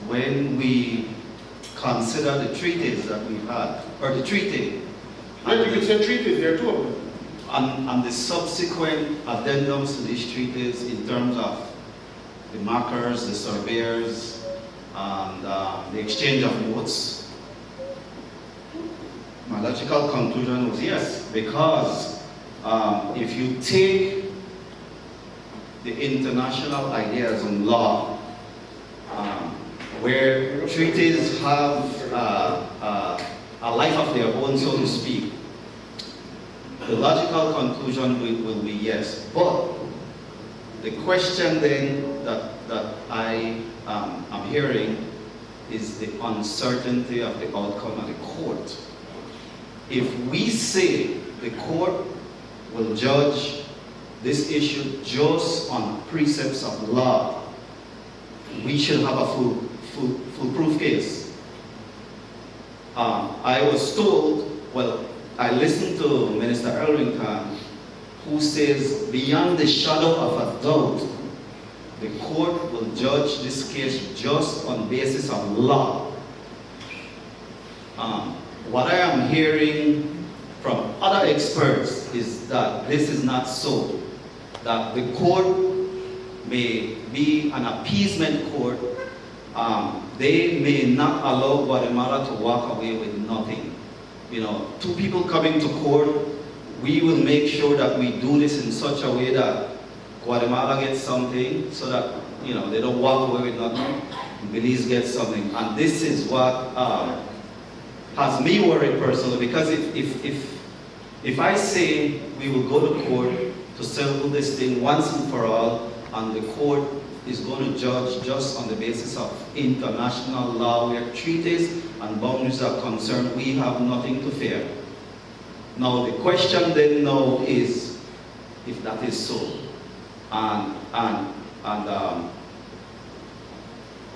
when we consider the treaties that we've had, or the treaty, Yeah, you could say treaties, there are two of them. and the subsequent addendums to these treaties in terms of the markers, the surveyors, and the exchange of votes, my logical conclusion was yes, because if you take the international ideas on law, where treaties have a life of their own, so to speak, the logical conclusion will be yes. But the question then that I am hearing is the uncertainty of the outcome of the court. If we say the court will judge this issue just on precepts of law, we should have a foolproof case. I was told, well, I listened to Minister Elrington, who says beyond the shadow of a doubt, the court will judge this case just on basis of law. What I am hearing from other experts is that this is not so. That the court may be an appeasement court. They may not allow Guatemala to walk away with nothing. You know, two people coming to court, we will make sure that we do this in such a way that Guatemala gets something, so that, you know, they don't walk away with nothing. Belize gets something. And this is what has me worried personally, because if I say we will go to court to settle this thing once and for all, and the court is going to judge just on the basis of international law, where treaties and boundaries are concerned, we have nothing to fear. Now the question then now is, if that is so, and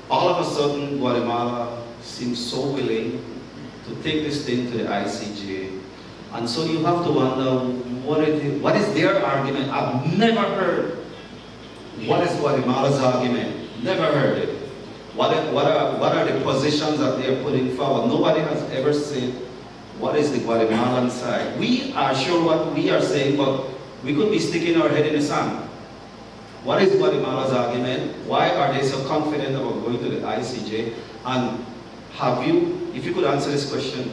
all of a sudden Guatemala seems so willing to take this thing to the ICJ, and so you have to wonder what is their argument. I've never heard what is Guatemala's argument. Never heard it. What are the positions that they are putting forward? Nobody has ever said what is the Guatemalan side. We are sure what we are saying, but we could be sticking our head in the sand. What is Guatemala's argument? Why are they so confident about going to the ICJ? And have you, if you could answer this question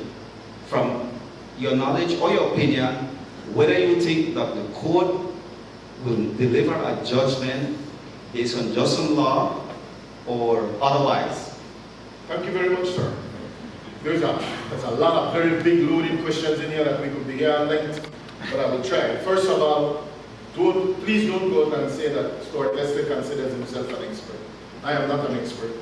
from your knowledge or your opinion, whether you think that the court will deliver a judgment based on just on law or otherwise? Thank you very much, sir. There's a lot of very big loaded questions in here that we could be here at length, but I will try. First of all, please don't go out and say that Stuart Leslie considers himself an expert. I am not an expert.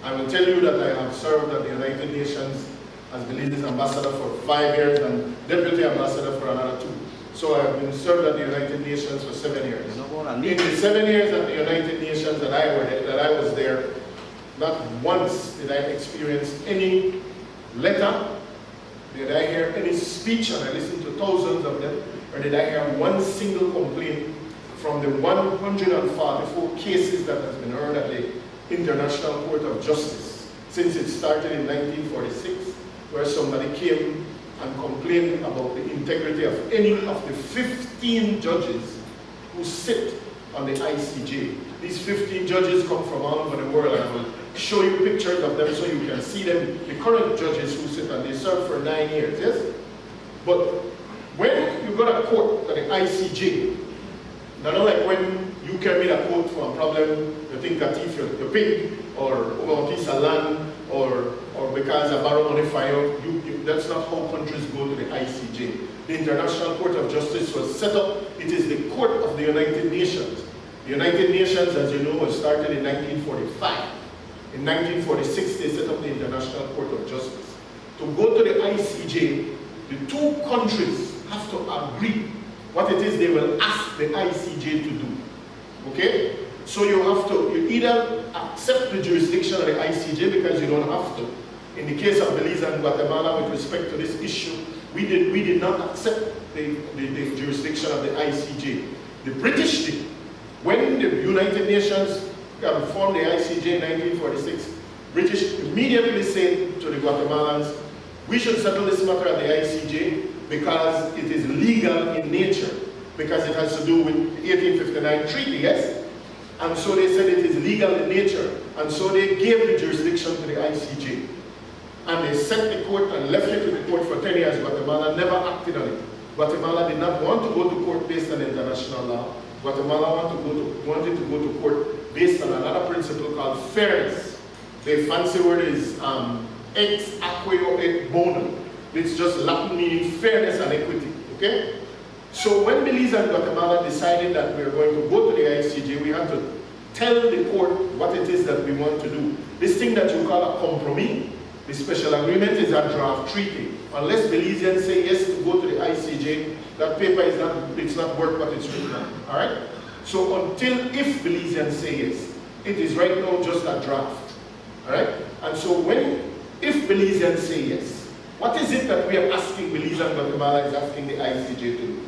I will tell you that I have served at the United Nations as Belize's ambassador for 5 years and deputy ambassador for another 2. So I have been served at the United Nations for 7 years. In the 7 years at the United Nations that I was there, not once did I experience any letter, did I hear any speech, and I listened to thousands of them, or did I hear one single complaint from the 144 cases that has been heard at the International Court of Justice since it started in 1946, where somebody came and complained about the integrity of any of the 15 judges who sit on the ICJ. These 15 judges come from all over the world, and I will show you pictures of them so you can see them, the current judges who sit, and they serve for 9 years, yes? But when you go to court, to the ICJ, not like when you came in a court for a problem, you think that if you're pig, or over a piece of land, or because a borrow money for you, that's not how countries go to the ICJ. The International Court of Justice was set up. It is the court of the United Nations. The United Nations, as you know, was started in 1945. In 1946, they set up the International Court of Justice. To go to the ICJ, the two countries have to agree what it is they will ask the ICJ to do. Okay? So you either accept the jurisdiction of the ICJ because you don't have to. In the case of Belize and Guatemala, with respect to this issue, we did not accept the jurisdiction of the ICJ. The British did. When the United Nations formed the ICJ in 1946, British immediately said to the Guatemalans, we should settle this matter at the ICJ because it is legal in nature, because it has to do with the 1859 treaty, yes? And so they said it is legal in nature, and so they gave the jurisdiction to the ICJ. And they sent the court and left it to the court for 10 years. Guatemala never acted on it. Guatemala did not want to go to court based on international law. Guatemala wanted to go to court based on another principle called fairness. The fancy word is ex aequo et bono. It's just Latin meaning fairness and equity, okay? So when Belize and Guatemala decided that we are going to go to the ICJ, we had to tell the court what it is that we want to do. This thing that you call a compromise, the special agreement, is a draft treaty. Unless Belizeans say yes to go to the ICJ, that paper is not worth what it's written on. All right? So if Belizeans say yes, it is right now just a draft. All right? And so if Belizeans say yes, what is it that we are asking Belize and Guatemala is asking the ICJ to do?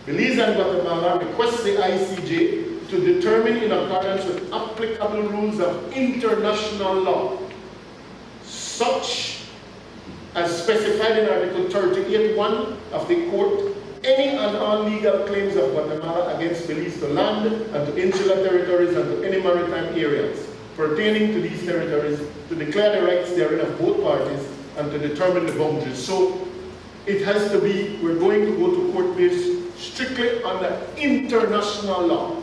Belize and Guatemala request the ICJ to determine in accordance with applicable rules of international law, such as specified in Article 38(1) of the court, any and all legal claims of Guatemala against Belize to land and to insular territories and to any maritime areas pertaining to these territories, to declare the rights therein of both parties and to determine the boundaries. So it has to be, we're going to go to court based strictly under international law,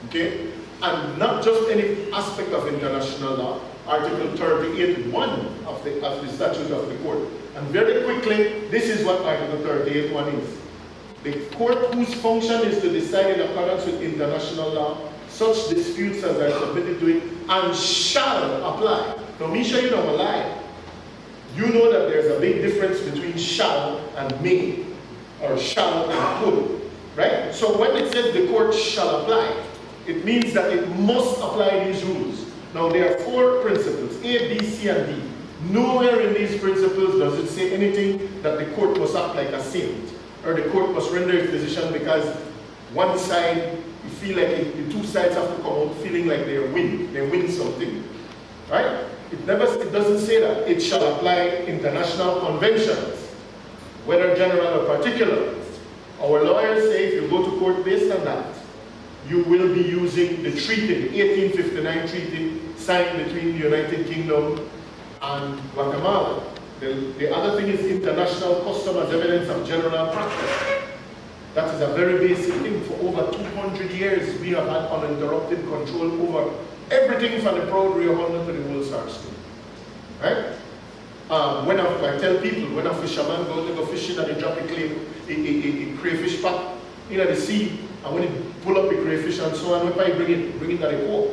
okay? And not just any aspect of international law, Article 38(1) of the statute of the court. And very quickly, this is what Article 38(1) is. The court whose function is to decide in accordance with international law, such disputes as are submitted to it, and shall apply. Now, Misha, you don't lie. You know that there's a big difference between shall and may, or shall and could, right? So when it says the court shall apply, it means that it must apply these rules. Now there are 4 principles, A, B, C, and D. Nowhere in these principles does it say anything that the court must act like a saint, or the court must render its decision because one side, you feel like the 2 sides have to come out feeling like they win something, right? It doesn't say that. It shall apply international conventions, whether general or particular. Our lawyers say if you go to court based on that, you will be using the treaty, the 1859 treaty signed between the United Kingdom and Guatemala. The other thing is international custom as evidence of general practice. That is a very basic thing. For over 200 years, we have had uninterrupted control over everything from the proud Rio Hondo to the Wool Sarsfield. Right? When I tell people, when a fisherman goes to go fishing and they drop a crayfish pot in the sea, and when he pull up the crayfish and so on, when I bring it at the port.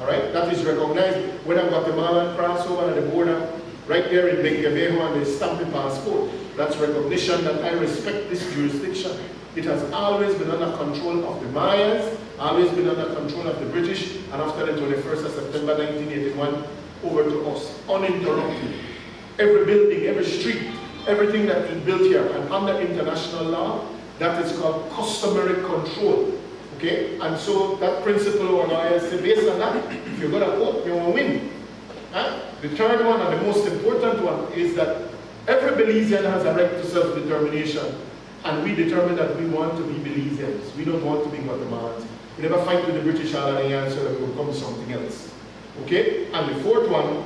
Alright? That is recognized. When a Guatemalan cross over the border, right there in Benquevejo, and they stamp the passport, that's recognition that I respect this jurisdiction. It has always been under control of the Mayas, always been under control of the British, and after the 21st of September 1981, over to us, uninterrupted. Every building, every street, everything that is built here, and under international law, that is called customary control. Okay? And so that principle or lawyers say, based on that, if you go to court, you will win. Huh? The third one, and the most important one, is that every Belizean has a right to self-determination. And we determine that we want to be Belizeans. We don't want to be Guatemalans. We never fight with the British all and answer that will become something else. Okay? And the fourth one,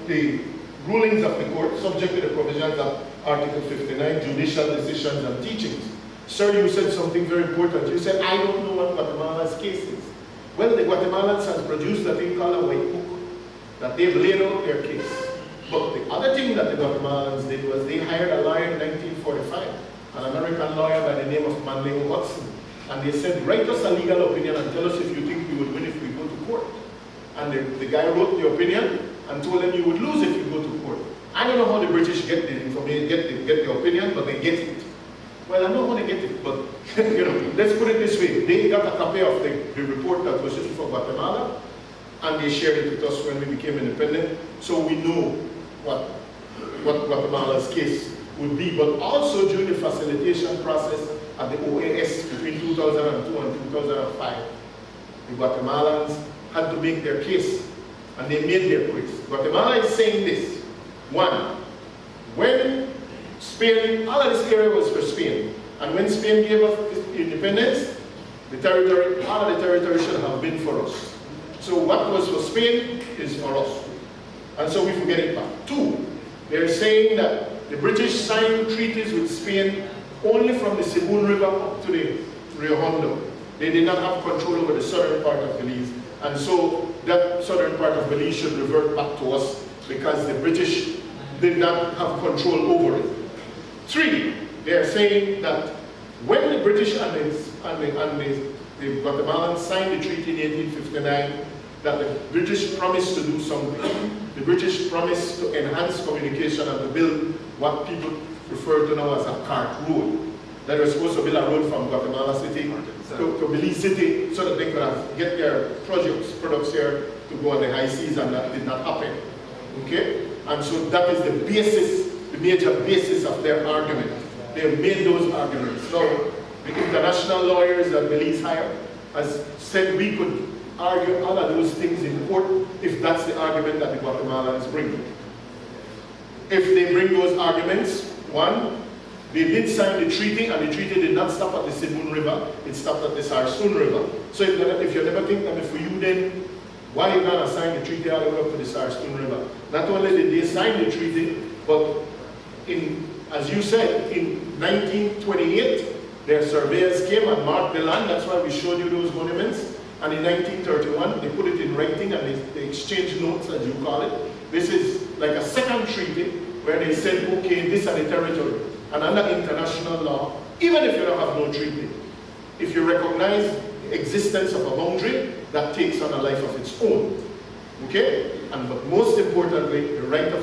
the rulings of the court, subject to the provisions of Article 59, judicial decisions and teachings. Sir, you said something very important. You said, I don't know what Guatemala's case is. Well, the Guatemalans have produced a thing called a white book, that they've laid out their case. But the other thing that the Guatemalans did was they hired a lawyer in 1945, an American lawyer by the name of Manley Watson. And they said, write us a legal opinion and tell us if you think we would win if we go to court. And the guy wrote the opinion and told them you would lose if you go to court. I don't know how the British get the information, get the opinion, but they get it. Well, I don't want to get it, but you know, let's put it this way. They got a copy of the report that was written for Guatemala, and they shared it with us when we became independent, so we know what Guatemala's case would be. But also during the facilitation process at the OAS between 2002 and 2005, the Guatemalans had to make their case, and they made their case. Guatemala is saying this. One, when Spain, all of this area was for Spain, and when Spain gave us independence, the territory, all of the territory should have been for us. So what was for Spain is for us. And so we forget it back. Two, they're saying that the British signed treaties with Spain only from the Sibun River up to the Rio Hondo. They did not have control over the southern part of Belize. And so that southern part of Belize should revert back to us because the British did not have control over it. Three, they are saying that when the British and the Guatemalans signed the treaty in 1859, that the British promised to do something. The British promised to enhance communication and to build what people refer to now as a cart road. That was supposed to build a road from Guatemala City to Belize City so that they could get their products here to go on the high seas, and that did not happen. Okay? And so that is the basis, the major basis of their argument. They have made those arguments. Now, the international lawyers that Belize hired has said we could argue all of those things in court if that's the argument that the Guatemalans bring. If they bring those arguments, one, they did sign the treaty, and the treaty did not stop at the Sibun River, it stopped at the Sarsoon River. So if you never think that for you then, why are you going to sign the treaty all the way up to the Sarsoon River? Not only did they sign the treaty, but as you said, in 1928, their surveyors came and marked the land. That's why we showed you those monuments. And in 1931, they put it in writing and they exchanged notes, as you call it. This is like a second treaty where they said, okay, this is the territory. And under international law, even if you don't have no treaty, if you recognize the existence of a boundary, that takes on a life of its own. Okay? But most importantly, the right of